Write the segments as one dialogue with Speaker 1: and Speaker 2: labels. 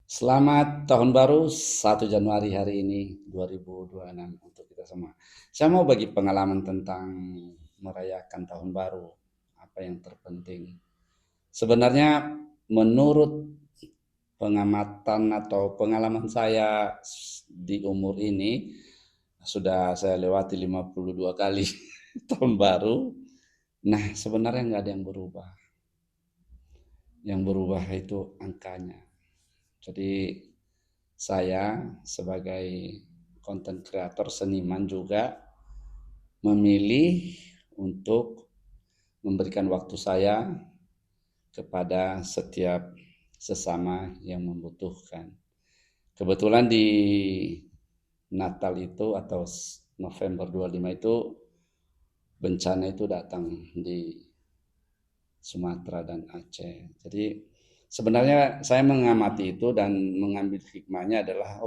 Speaker 1: Selamat tahun baru 1 Januari hari ini 2026 untuk kita semua. Saya mau bagi pengalaman tentang merayakan tahun baru, apa yang terpenting. Sebenarnya menurut pengamatan atau pengalaman saya di umur ini sudah saya lewati 52 kali tahun baru. Nah, sebenarnya nggak ada yang berubah. Yang berubah itu angkanya. Jadi saya sebagai content creator seniman juga memilih untuk memberikan waktu saya kepada setiap sesama yang membutuhkan. Kebetulan di Natal itu atau November 25 itu bencana itu datang di Sumatera dan Aceh. Jadi sebenarnya saya mengamati itu dan mengambil hikmahnya adalah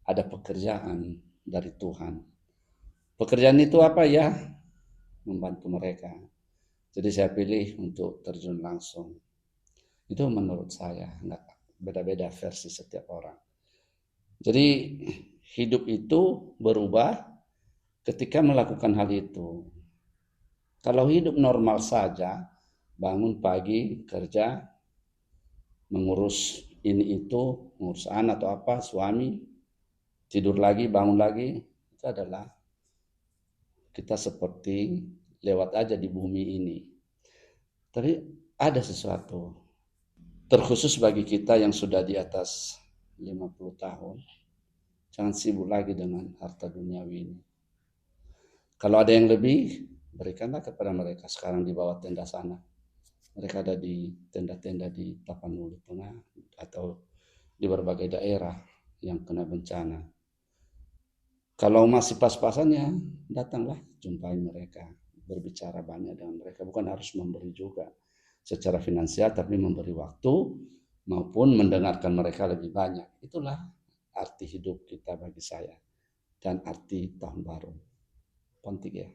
Speaker 1: ada pekerjaan dari Tuhan. Pekerjaan itu apa ya? Membantu mereka. Jadi saya pilih untuk terjun langsung. Itu menurut saya, beda-beda versi setiap orang. Jadi hidup itu berubah ketika melakukan hal itu. Kalau hidup normal saja, bangun pagi, kerja, mengurus ini itu, ngurus anak atau apa, suami, tidur lagi, bangun lagi, itu adalah kita seperti lewat aja di bumi ini. Tapi ada sesuatu terkhusus bagi kita yang sudah di atas 50 tahun. Jangan sibuk lagi dengan harta duniawi ini. Kalau ada yang lebih, berikanlah kepada mereka sekarang di bawah tenda sana. Mereka ada di tenda-tenda di Tapanuli Tengah atau di berbagai daerah yang kena bencana. Kalau masih pas-pasannya, datanglah jumpai mereka, berbicara banyak dengan mereka. Bukan harus memberi juga secara finansial, tapi memberi waktu maupun mendengarkan mereka lebih banyak. Itulah arti hidup kita bagi saya dan arti tahun baru. Penting ya.